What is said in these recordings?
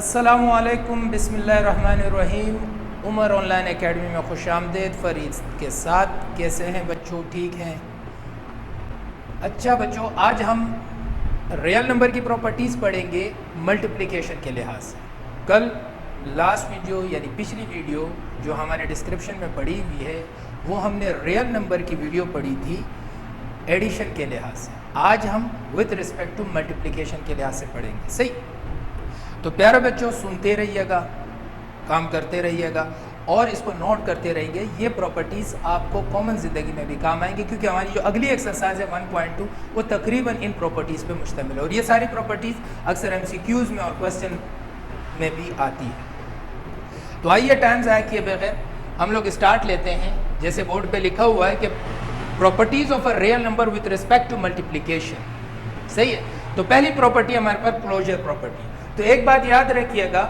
अस्सलामुअलैकुम बिस्मिल्लाहिर्रहमानिर्रहीम। Umar online academy में खुश आमदेद फरीद के साथ। कैसे हैं बच्चों? ठीक हैं? अच्छा बच्चों, आज हम रियल नंबर की प्रॉपर्टीज़ पढ़ेंगे मल्टीप्लिकेशन के लिहाज से। कल लास्ट वीडियो यानी पिछली वीडियो जो हमारे डिस्क्रिप्शन में पड़ी हुई है वो हमने रियल नंबर की वीडियो पढ़ी थी एडिशन के लिहाज से। आज हम विद रिस्पेक्ट टू मल्टीप्लिकेशन के लिहाज से पढ़ेंगे। सही? तो प्यारे बच्चों, सुनते रहिएगा, काम करते रहिएगा और इसको नोट करते रहिए। ये प्रॉपर्टीज़ आपको कॉमन ज़िंदगी में भी काम आएंगी, क्योंकि हमारी जो अगली एक्सरसाइज है 1.2 वो तकरीबन इन प्रॉपर्टीज़ पे मुश्तमिल है और ये सारी प्रॉपर्टीज़ अक्सर MCQs में और क्वेश्चन में भी आती है। तो आइए टाइम ज़ाया किए बगैर हम लोग स्टार्ट लेते हैं। जैसे बोर्ड पे लिखा हुआ है कि properties of a real number with respect to multiplication. सही है? तो पहली प्रॉपर्टी हमारे पास क्लोजर प्रॉपर्टी। तो एक बात याद रखिएगा,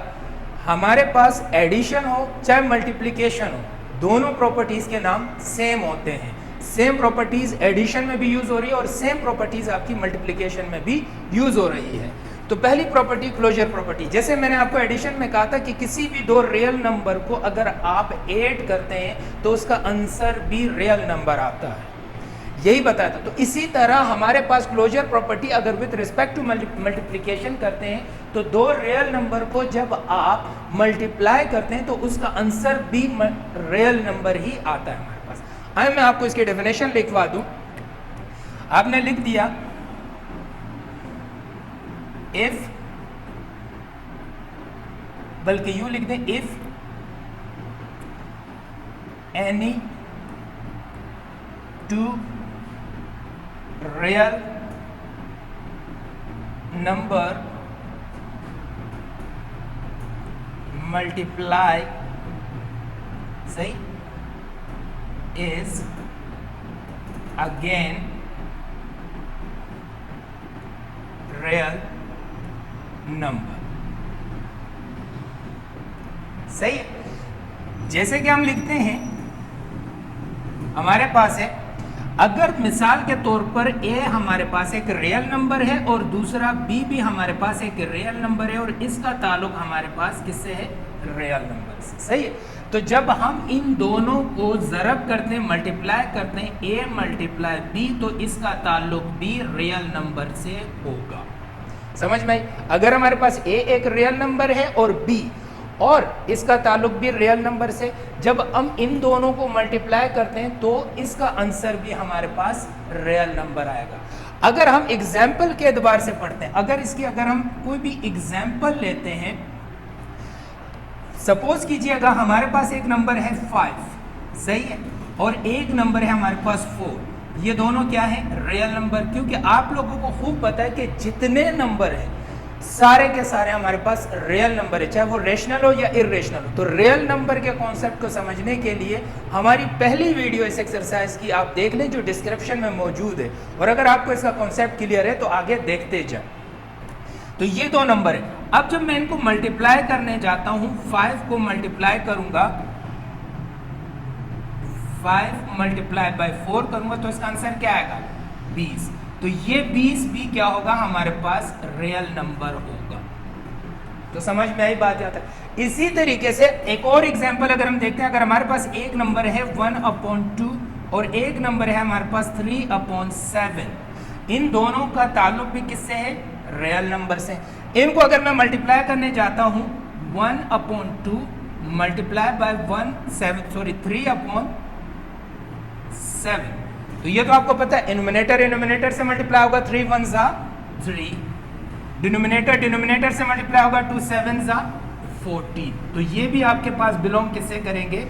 हमारे पास एडिशन हो चाहे मल्टीप्लिकेशन हो, दोनों प्रॉपर्टीज़ के नाम सेम होते हैं। सेम प्रॉपर्टीज़ एडिशन में भी यूज़ हो रही है और सेम प्रॉपर्टीज़ आपकी मल्टीप्लिकेशन में भी यूज़ हो रही है। तो पहली प्रॉपर्टी क्लोजर प्रॉपर्टी। जैसे मैंने आपको एडिशन में कहा था कि किसी भी दो रियल नंबर को अगर आप ऐड करते हैं तो उसका आंसर भी रियल नंबर आता है, यही बताया था। तो इसी तरह हमारे पास क्लोजर प्रॉपर्टी अगर विथ रिस्पेक्ट टू मल्टीप्लिकेशन करते हैं तो दो रियल नंबर को जब आप मल्टीप्लाई करते हैं तो उसका आंसर भी रियल नंबर ही आता है हमारे पास। आइए मैं आपको इसकी डेफिनेशन लिखवा दूं। आपने लिख दिया इफ, बल्कि यूं लिख दें if any two real number multiply, सही, is again real number। सही है? जैसे कि हम लिखते हैं, हमारे पास है, अगर मिसाल के तौर पर ए हमारे पास एक रियल नंबर है और दूसरा बी भी हमारे पास एक रियल नंबर है और इसका ताल्लुक हमारे पास किससे है? रियल नंबर से। सही है? तो जब हम इन दोनों को ज़रब करते हैं, मल्टीप्लाई करते हैं, ए मल्टीप्लाई बी, तो इसका ताल्लुक भी रियल नंबर से होगा। समझ में आई? अगर हमारे पास ए एक रियल नंबर है और बी और इसका ताल्लुक भी रियल नंबर से, जब हम इन दोनों को मल्टीप्लाई करते हैं तो इसका आंसर भी हमारे पास रियल नंबर आएगा। अगर हम एग्जाम्पल के एतबार से पढ़ते हैं, अगर हम कोई भी एग्जाम्पल लेते हैं, सपोज कीजिएगा हमारे पास एक नंबर है 5, सही है, और एक नंबर है हमारे पास 4। ये दोनों क्या है? Real number. क्योंकि आप लोगों को खूब पता है कि जितने नंबर हैं सारे के सारे हमारे पास रियल नंबर है, चाहे वो रेशनल हो या इरेशनल हो। तो रियल नंबर के कॉन्सेप्ट को समझने के लिए हमारी पहली वीडियो इस एक्सरसाइज की आप देख लें जो डिस्क्रिप्शन में मौजूद है, और अगर आपको इसका कॉन्सेप्ट क्लियर है तो आगे देखते जाए। तो ये दो नंबर है। अब जब मैं इनको मल्टीप्लाई करने जाता हूं, 5 को मल्टीप्लाई करूंगा, 5 मल्टीप्लाई बाय 4 करूंगा तो इसका आंसर क्या आएगा? 20। तो ये 20 भी क्या होगा? हमारे पास रियल नंबर होगा। तो समझ में आई बात? आता है। इसी तरीके से एक और एग्जांपल अगर हम देखते हैं, अगर हमारे पास एक नंबर है 1/2 और एक नंबर है हमारे पास 3/7, इन दोनों का ताल्लुक भी किससे है? रियल नंबर से। इनको अगर मैं मल्टीप्लाई करने जाता हूं, 1/2 मल्टीप्लाई बाय 3/7, तो ये तो आपको पता है इनोमिनेटर से मल्टीप्लाई होगा, 3 1 जा 3, डिनोमिनेटर से मल्टीप्लाई होगा, 2 7 जा 14। तो ये भी आपके पास बिलोंग किससे करेंगे?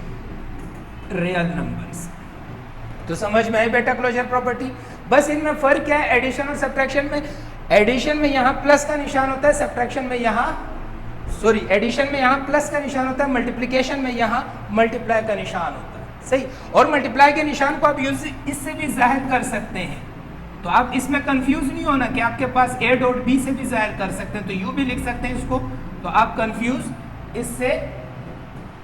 Real numbers. तो समझ में आई बेटा क्लोजर प्रॉपर्टी? बस इनमें फर्क क्या है एडिशन और सब्ट्रैक्शन में? एडिशन में यहाँ प्लस का निशान होता है, सब्ट्रैक्शन में यहाँ एडिशन में यहाँ प्लस का निशान होता है, मल्टीप्लिकेशन में यहाँ मल्टीप्लाई का निशान होता है। सही? और मल्टीप्लाई के निशान को आप यूज इससे भी जाहिर कर सकते हैं, तो आप इसमें कंफ्यूज नहीं होना कि आपके पास a डॉट b से भी जाहिर कर सकते हैं, तो यू भी लिख सकते हैं इसको, तो आप कंफ्यूज इससे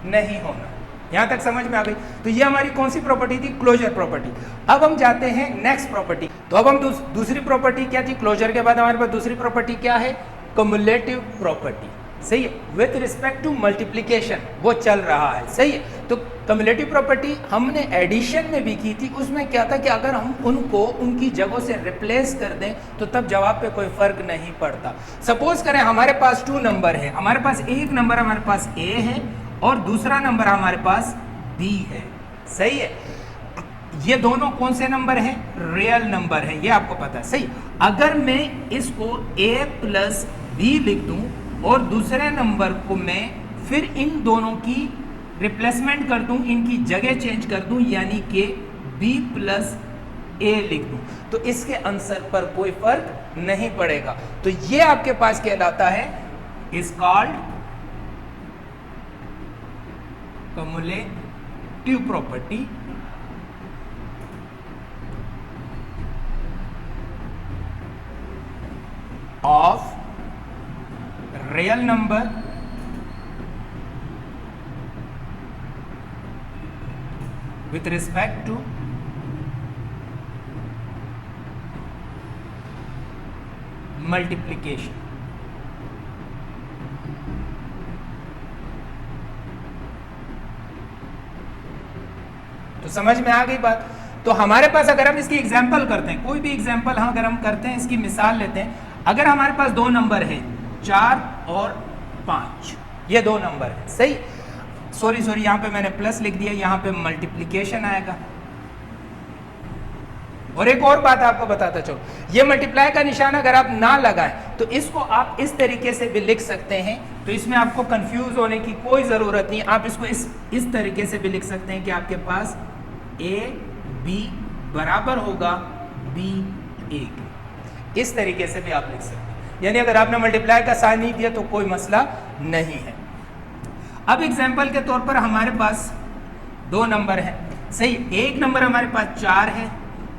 नहीं होना। यहाँ तक समझ में आ गई? तो ये हमारी कौन सी प्रॉपर्टी थी? Closure property. अब हम जाते हैं नेक्स्ट प्रॉपर्टी। तो अब हम दूसरी प्रॉपर्टी क्या थी? क्लोजर के बाद हमारे पास दूसरी प्रॉपर्टी क्या है? Cumulative property. सही है, विथ रिस्पेक्ट टू मल्टीप्लिकेशन वो चल रहा है, सही है। तो कम्युलेटिव प्रॉपर्टी हमने एडिशन में भी की थी, उसमें क्या था कि अगर हम उनको उनकी जगहों से रिप्लेस कर दें तो तब जवाब पे कोई फर्क नहीं पड़ता। सपोज करें हमारे पास 2 नंबर है, हमारे पास एक नंबर हमारे पास ए है और दूसरा नंबर हमारे पास बी है, सही है। ये दोनों कौन से नंबर हैं? रियल नंबर है, ये आपको पता है, सही। अगर मैं इसको a प्लस बी लिख दूं और दूसरे नंबर को मैं फिर इन दोनों की रिप्लेसमेंट कर दूं, इनकी जगह चेंज कर दूं, यानी कि b प्लस ए लिख दूं, तो इसके आंसर पर कोई फर्क नहीं पड़ेगा। तो ये आपके पास कहलाता है is called cumulative property of real number with respect to multiplication। तो समझ में आ गई बात। तो हमारे पास अगर हम इसकी एग्जांपल करते हैं, कोई भी एग्जांपल अगर हम करते हैं, इसकी मिसाल लेते हैं। अगर हमारे पास 2 नंबर है 4 और 5, ये 2 नंबर है, सही। सॉरी यहाँ पे मैंने प्लस लिख दिया, यहाँ पे मल्टीप्लिकेशन आएगा। और एक और बात आपको बताता चलो, ये मल्टीप्लाई का निशान अगर आप ना लगाएं तो इसको आप इस तरीके से भी लिख सकते हैं, तो इसमें आपको कंफ्यूज होने की कोई जरूरत नहीं। आप इसको इस तरीके से भी लिख सकते हैं कि आपके पास ए बी बराबर होगा बी ए के, इस तरीके से भी आप लिख सकते हैं। यानी अगर आपने मल्टीप्लाई का साइन नहीं दिया तो कोई मसला नहीं है। अब एग्जाम्पल के तौर पर हमारे पास 2 नंबर है, सही। एक नंबर हमारे पास 4 है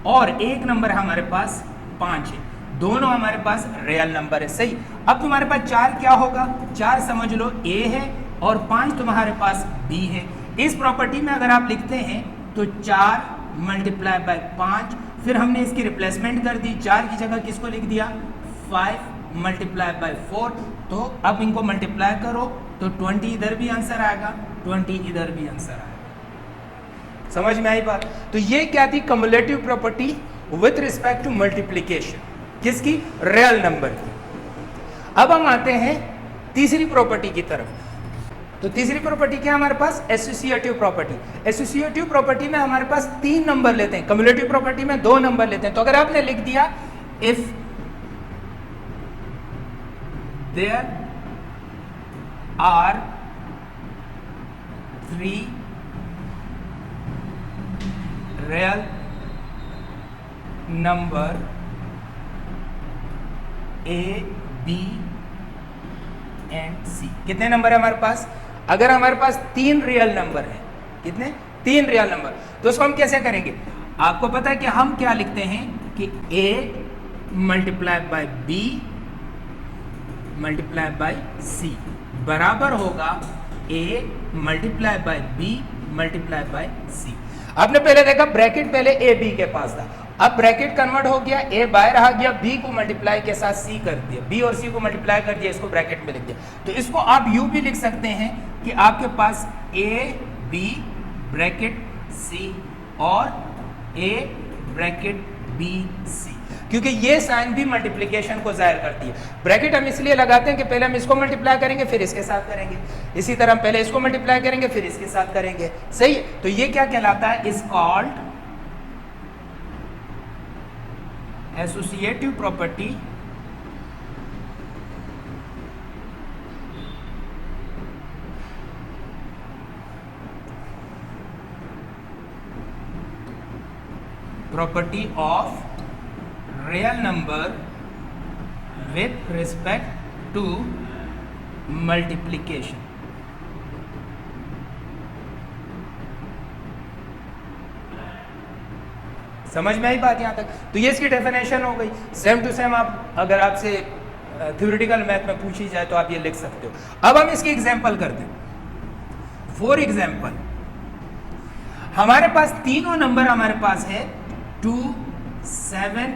और एक नंबर हमारे पास 5 है, दोनों हमारे पास रियल नंबर है, सही। अब तुम्हारे पास 4 क्या होगा? 4 समझ लो ए है और 5 तुम्हारे पास बी है। इस प्रॉपर्टी में अगर आप लिखते हैं तो 4 मल्टीप्लाई बाय 5, फिर हमने इसकी रिप्लेसमेंट कर दी, 4 की जगह किसको लिख दिया? 5 मल्टीप्लाई बाय 4। तो अब इनको मल्टीप्लाई करो तो 20 इधर भी आंसर आएगा, 20 इधर भी आंसर आएगा। समझ में आई बात? तो ये क्या थी? Cumulative property with respect to multiplication, किसकी? रियल नंबर की। अब हम आते हैं तीसरी प्रॉपर्टी की तरफ। तो तीसरी प्रॉपर्टी क्या है हमारे पास? Associative property. एसोसिएटिव प्रॉपर्टी में हमारे पास 3 नंबर लेते हैं, कम्युलेटिव प्रॉपर्टी में 2 नंबर लेते हैं। तो अगर आपने लिख दिया if there are 3 real number A B and C. कितने नंबर है हमारे पास? अगर हमारे पास 3 रियल नंबर है, कितने? 3 रियल नंबर, तो उसको हम कैसे करेंगे? आपको पता है कि हम क्या लिखते हैं कि a multiply bye b multiply by c बराबर होगा a multiply bye b multiply by c। आपने पहले देखा ब्रैकेट पहले a b के पास था, अब ब्रैकेट कन्वर्ट हो गया, a बाहर आ गया, b को मल्टीप्लाई के साथ c कर दिया, b और c को मल्टीप्लाई कर दिया, इसको ब्रैकेट में लिख दिया। तो इसको आप यूं भी लिख सकते हैं कि आपके पास a b ब्रैकेट c और a ब्रैकेट b c, क्योंकि ये साइन भी मल्टीप्लिकेशन को जाहिर करती है। ब्रैकेट हम इसलिए लगाते हैं कि पहले हम इसको मल्टीप्लाई करेंगे फिर इसके साथ करेंगे, इसी तरह हम पहले इसको मल्टीप्लाई करेंगे फिर इसके साथ करेंगे, सही है। तो ये क्या कहलाता है? Is called associative property property of real number with respect to multiplication। समझ में आई बात यहाँ तक? तो ये इसकी डेफिनेशन हो गई। सेम टू सेम आप अगर आपसे थ्योरेटिकल मैथ में पूछी जाए तो आप ये लिख सकते हो। अब हम इसकी एग्जांपल करते हैं। फॉर एग्जांपल हमारे पास तीनों नंबर हमारे पास है 2 7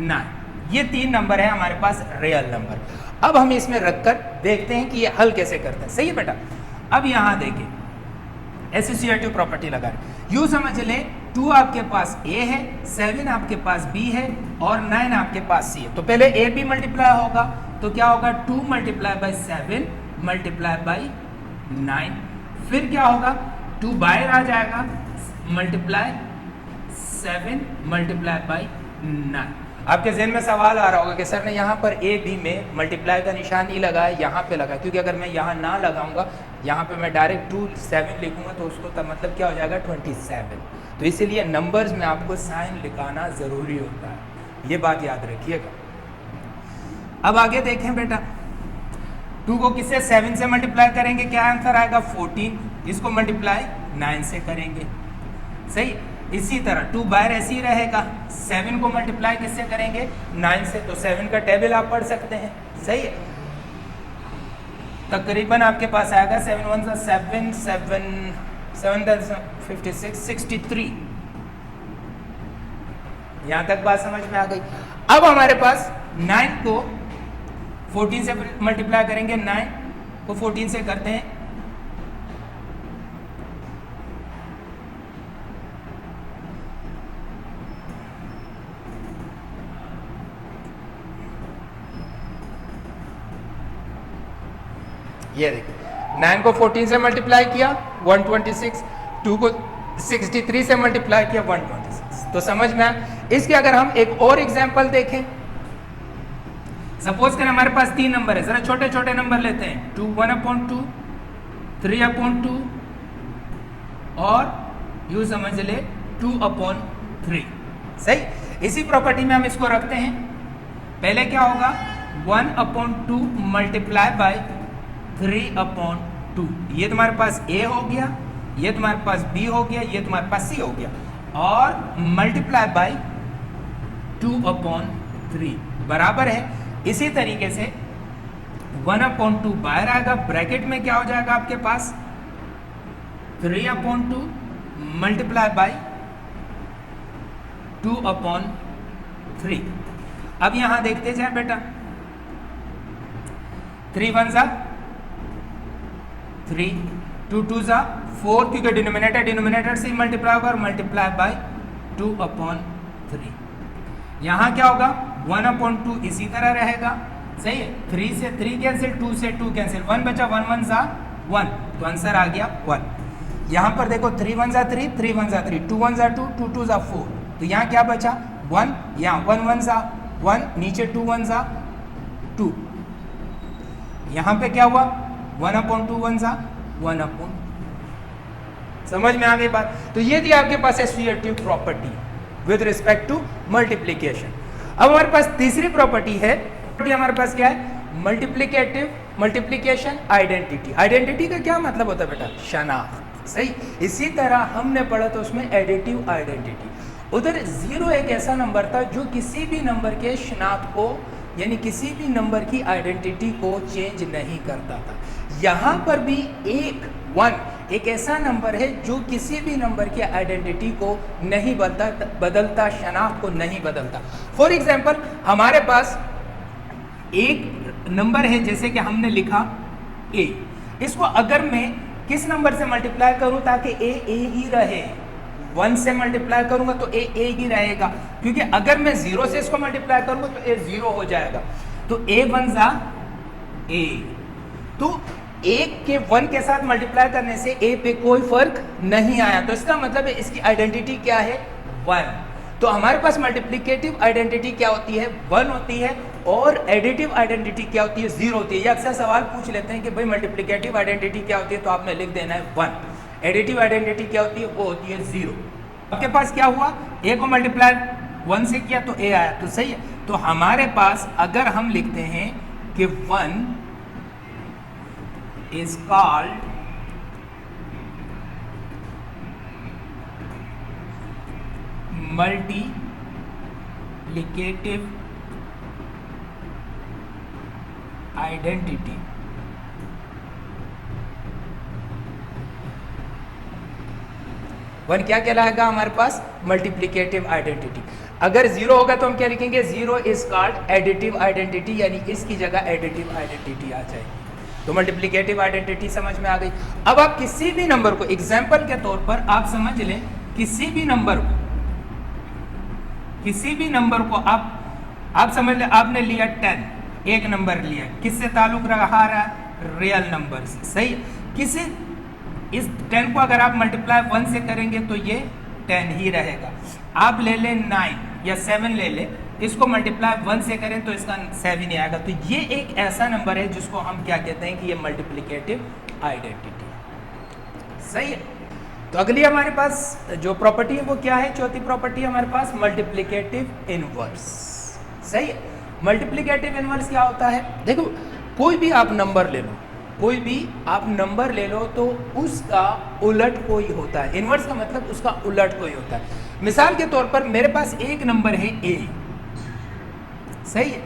9, ये 3 नंबर है हमारे पास रियल नंबर। अब हम इसमें रखकर देखते हैं कि ये हल कैसे करते हैं। सही है बेटा। अब यहाँ देखिए एसोसिएटिव प्रॉपर्टी लगा रहे, यूँ समझ लें 2 आपके पास ए है, 7 आपके पास बी है और 9 आपके पास सी है। तो पहले ए बी मल्टीप्लाई होगा तो क्या होगा 2 मल्टीप्लाई बाई 7 मल्टीप्लाई बाई 9, फिर क्या होगा 2 बाहर आ जाएगा मल्टीप्लाई 7 मल्टीप्लाई बाई 9। आपके जहन में सवाल आ रहा होगा कि सर ने यहाँ पर ए बी में मल्टीप्लाई का निशान नहीं लगाया, यहाँ पे लगा, क्योंकि अगर मैं यहाँ ना लगाऊंगा, यहाँ पे मैं डायरेक्ट 2 7 लिखूंगा तो उसको तब मतलब क्या हो जाएगा 27। तो इसीलिए नंबर्स में आपको साइन लिखाना ज़रूरी होता है, ये बात याद रखिएगा। अब आगे देखें बेटा, 2 को किससे 7 से मल्टीप्लाई करेंगे, क्या आंसर आएगा 14, इसको मल्टीप्लाई 9 से करेंगे। सही, इसी तरह 2 बाहर ऐसे ही रहेगा, 7 को मल्टीप्लाई किससे करेंगे 9 से, तो 7 का टेबल आप पढ़ सकते हैं। सही है, तकरीबन आपके पास आएगा 7 1 7 7 7 56 63। यहां तक बात समझ में आ गई। अब हमारे पास 9 को 14 से मल्टीप्लाई करेंगे, 9 को 14 से करते हैं, ये देखिए 9 को 14 से मल्टीप्लाई किया 126, 2 को 63 से मल्टीप्लाई किया 126। तो समझ में आया। इसके अगर हम एक और एग्जांपल देखें, सपोज करें हमारे पास 3 नंबर है, जरा छोटे छोटे नंबर लेते हैं, 2 1/2 3/2 और यू समझ ले 2/3। सही, इसी प्रॉपर्टी में हम इसको रखते हैं। पहले क्या होगा 1/2 मल्टीप्लाई बाई 3/2, ये तुम्हारे पास A हो गया, ये तुम्हारे पास B हो गया, ये तुम्हारे पास C हो गया, और मल्टीप्लाई बाई 2/3 बराबर है। इसी तरीके से 1/2 बाहर आएगा, ब्रैकेट में क्या हो जाएगा आपके पास 3/2 मल्टीप्लाई बाई 2/3। अब यहां देखते जाए बेटा, 3 1 3, 2 2 4, क्योंकि डिनोमिनेटर से मल्टीप्लाई होगा, और मल्टीप्लाई बाई 2/3। यहाँ क्या होगा 1/2 इसी तरह रहेगा। सही है, 3 से 3 कैंसिल, 2 से 2 कैंसिल, 1 बचा, 1 1 1, तो आंसर आ गया 1। यहाँ पर देखो 3 1 3, 3 1 3, 2 1 2, 2 2 4, तो यहाँ क्या बचा 1, यहाँ 1 1 1, नीचे 2 1 2, यहाँ पे क्या हुआ 1/2 1/2। समझ में आ गई बात। तो ये थी आपके पास associative property with respect to multiplication. अब हमारे पास तीसरी प्रॉपर्टी है, हमारे पास क्या है मल्टीप्लिकेशन आइडेंटिटी। आइडेंटिटी का क्या मतलब होता है बेटा, शनाख्त। सही, इसी तरह हमने पढ़ा तो उसमें एडिटिव आइडेंटिटी। उधर 0 एक ऐसा नंबर था जो किसी भी नंबर के शनाख्त को, यानी किसी भी नंबर की आइडेंटिटी को चेंज नहीं करता था। यहाँ पर भी 1 एक ऐसा नंबर है जो किसी भी नंबर की आइडेंटिटी को नहीं बदलता, शनाख्त को नहीं बदलता। फॉर एग्जाम्पल हमारे पास एक नंबर है, जैसे कि हमने लिखा A, इसको अगर मैं किस नंबर से मल्टीप्लाई करूं ताकि A ही रहे, 1 से मल्टीप्लाई करूंगा तो A ही रहेगा, क्योंकि अगर मैं 0 से इसको मल्टीप्लाई करूंगा तो A 0 हो जाएगा। तो A 1 A, तो 1 के 1 के साथ मल्टीप्लाई करने से A पे कोई फर्क नहीं आया, तो इसका मतलब है इसकी आइडेंटिटी क्या है 1। तो हमारे पास मल्टीप्लिकेटिव आइडेंटिटी क्या होती है 1 होती है, और एडिटिव आइडेंटिटी क्या होती है 0 होती है। ये अक्सर सवाल पूछ लेते हैं कि भाई मल्टीप्लिकेटिव आइडेंटिटी क्या होती है, तो आपने लिख देना है 1। एडिटिव आइडेंटिटी क्या होती है, वो होती है 0। आपके पास क्या हुआ, A को मल्टीप्लाई 1 से किया तो A आया, तो सही है। तो हमारे पास अगर हम लिखते हैं कि 1 is called multiplicative identity, 1 क्या कहलाएगा हमारे पास? Multiplicative identity. अगर 0 होगा तो हम क्या लिखेंगे? 0 इज कॉल्ड एडिटिव आइडेंटिटी, यानी इसकी जगह एडिटिव आइडेंटिटी आ जाएगी। तो मल्टीप्लिकेटिव आइडेंटिटी समझ में आ गई। अब आप किसी भी नंबर को, एग्जाम्पल के तौर पर आप समझ लें, किसी भी नंबर को आप समझ लें, आपने लिया 10, एक नंबर लिया, किससे ताल्लुक रहा? रियल नंबर से, सही। किसी इस 10 को अगर आप मल्टीप्लाई 1 से करेंगे तो ये 10 ही रहेगा। आप ले लें 9 या 7 ले लें, इसको मल्टीप्लाई 1 से करें तो इसका 7 ही आएगा। तो ये एक ऐसा नंबर है जिसको हम क्या कहते हैं कि ये मल्टीप्लिकेटिव आइडेंटिटी है, सही है। तो अगली हमारे पास जो प्रॉपर्टी है वो क्या है? चौथी प्रॉपर्टी हमारे पास मल्टीप्लिकेटिव इनवर्स, सही है। मल्टीप्लिकेटिव इनवर्स क्या होता है? देखो, कोई भी आप नंबर ले लो तो उसका उलट कोई होता है। इनवर्स का मतलब उसका उलट कोई होता है। मिसाल के तौर पर मेरे पास एक नंबर है a, सही है।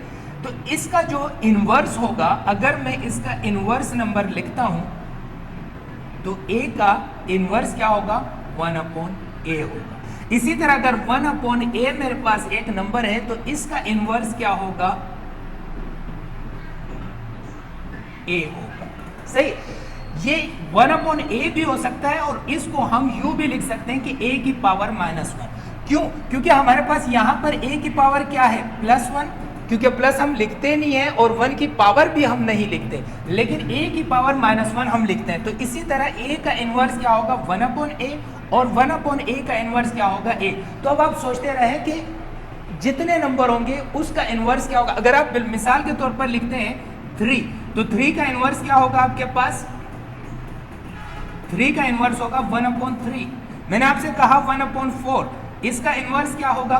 तो इसका जो इनवर्स होगा, अगर मैं इसका इनवर्स नंबर लिखता हूं तो a का इनवर्स क्या होगा? 1/a होगा। इसी तरह अगर 1/a मेरे पास एक नंबर है तो इसका इनवर्स क्या होगा? a होगा, सही। ये 1/a भी हो सकता है और इसको हम यूं भी लिख सकते हैं कि a की पावर -1। क्यों? क्योंकि हमारे पास यहां पर a की पावर क्या है? +1, क्योंकि प्लस हम लिखते नहीं है और 1 की पावर भी हम नहीं लिखते, लेकिन a की पावर -1 हम लिखते हैं। तो इसी तरह a का इनवर्स क्या होगा? 1/a, और 1/a का इनवर्स क्या होगा? a। तो अब आप सोचते रहे कि जितने नंबर होंगे उसका इनवर्स क्या होगा। अगर आप मिसाल के तौर पर लिखते हैं 3, तो 3 का इनवर्स क्या होगा आपके पास? 3 का इनवर्स होगा 1/3। मैंने आपसे कहा 1/4, इसका इनवर्स क्या होगा?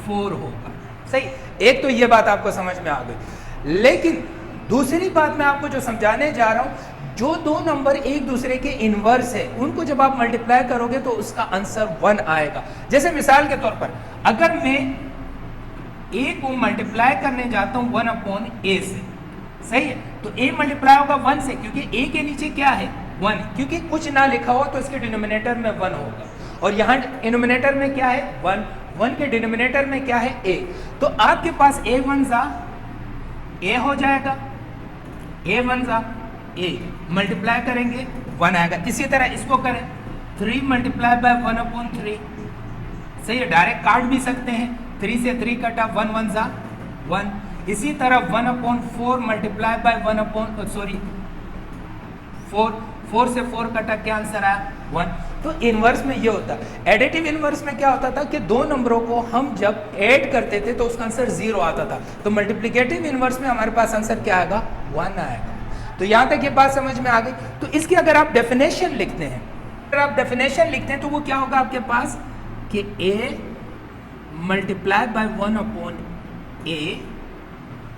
4 होगा, सही। एक तो ये बात आपको समझ में आ गई, लेकिन दूसरी बात मैं आपको जो समझाने जा रहा हूं, जो दो नंबर एक दूसरे के इनवर्स है उनको जब आप मल्टीप्लाई करोगे तो उसका आंसर 1 आएगा। जैसे मिसाल के तौर पर अगर मैं a को मल्टीप्लाई करने जाता हूं 1/a से, सही है, तो a मल्टीप्लाई होगा 1 से, क्योंकि a के नीचे क्या है? 1, क्योंकि कुछ ना लिखा हो तो इसके डिनोमिनेटर में 1 होगा, और यहाँ डिनोमिनेटर में क्या है? 1 के डिनोमिनेटर में क्या है? a। तो आपके पास a1 ज़ा a हो जाएगा, a1 ज़ा a, मल्टीप्लाई करेंगे 1 आएगा। इसी तरह इसको करें 3 मल्टीप्लाई बाय 1/3, सही है, डायरेक्ट काट भी सकते हैं, 3 से 3 कटा, 1 ज़ा 1। इसी तरह 1/4 मल्टीप्लाई बाय 4 से 4 कटा, क्या आंसर आया? 1। तो इनवर्स में ये होता है। एडिटिव इनवर्स में क्या होता था कि दो नंबरों को हम जब ऐड करते थे तो उसका आंसर 0 आता था। तो मल्टीप्लिकेटिव इनवर्स में हमारे पास आंसर क्या आएगा? 1 आएगा। तो यहाँ तक ये बात समझ में आ गई। तो इसकी अगर आप डेफिनेशन लिखते हैं, तो वो क्या होगा आपके पास कि a multiply by 1/a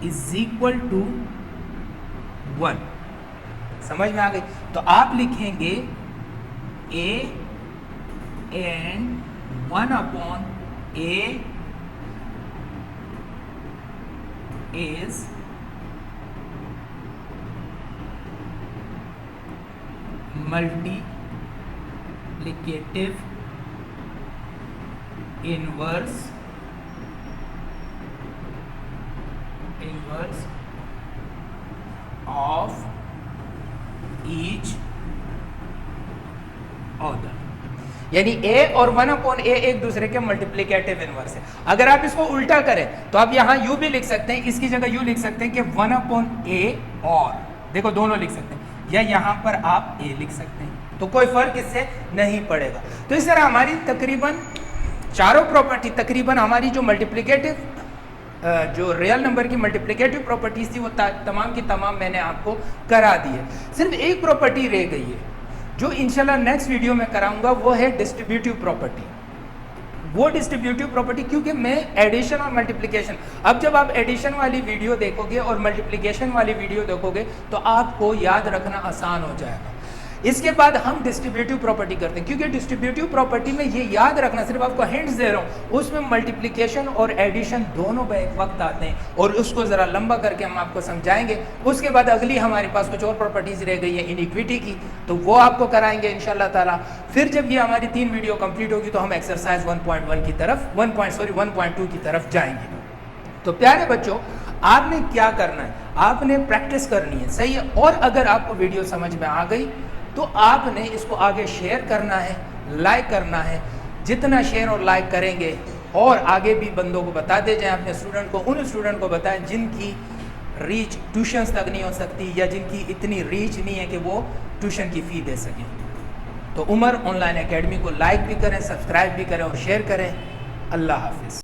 is equal to 1। समझ में आ गई? तो आप लिखेंगे a and 1/a is multiplicative inverse of each other, यानी a और 1/a एक दूसरे के मल्टीप्लिकेटिव इनवर्स है। अगर आप इसको उल्टा करें तो आप यहाँ u भी लिख सकते हैं, इसकी जगह u लिख सकते हैं कि 1/a, और देखो दोनों लिख सकते हैं, या यहाँ पर आप a लिख सकते हैं, तो कोई फर्क इससे नहीं पड़ेगा। तो इस तरह हमारी तकरीबन चारों प्रॉपर्टी, तकरीबन हमारी जो मल्टीप्लिकेटिव जो रियल नंबर की मल्टीप्लिकेटिव प्रॉपर्टीज थी वो तमाम की तमाम मैंने आपको करा दी है। सिर्फ एक प्रॉपर्टी रह गई है जो इंशाल्लाह नेक्स्ट वीडियो में कराऊंगा, वो है डिस्ट्रीब्यूटिव प्रॉपर्टी। वो डिस्ट्रीब्यूटिव प्रॉपर्टी, क्योंकि मैं एडिशन और मल्टीप्लिकेशन, अब जब आप एडिशन वाली वीडियो देखोगे और मल्टीप्लिकेशन वाली वीडियो देखोगे तो आपको याद रखना आसान हो जाएगा। इसके बाद हम डिस्ट्रीब्यूटिव प्रॉपर्टी करते हैं, क्योंकि डिस्ट्रीब्यूटिव प्रॉपर्टी में ये याद रखना, सिर्फ आपको हिंट्स दे रहा हूँ, उसमें मल्टीप्लिकेशन और एडिशन दोनों एक वक्त आते हैं और उसको ज़रा लंबा करके हम आपको समझाएंगे। उसके बाद अगली हमारे पास कुछ और प्रॉपर्टीज़ रह गई है इनिक्विटी की, तो वो आपको कराएंगे इंशाल्लाह ताला। फिर जब ये हमारी 3 वीडियो कंप्लीट होगी तो हम एक्सरसाइज 1.1 की तरफ 1.2 की तरफ जाएंगे। तो प्यारे बच्चों, आपने क्या करना है, आपने प्रैक्टिस करनी है, सही है। और अगर आपको वीडियो समझ में आ गई तो आपने इसको आगे शेयर करना है, लाइक करना है। जितना शेयर और लाइक करेंगे और आगे भी बंदों को बताते जाएं, अपने स्टूडेंट को, उन स्टूडेंट को बताएं जिनकी रीच ट्यूशन्स तक नहीं हो सकती या जिनकी इतनी रीच नहीं है कि वो ट्यूशन की फ़ी दे सकें। तो उमर ऑनलाइन एकेडमी को लाइक भी करें, सब्सक्राइब भी करें और शेयर करें। अल्लाह हाफिज़।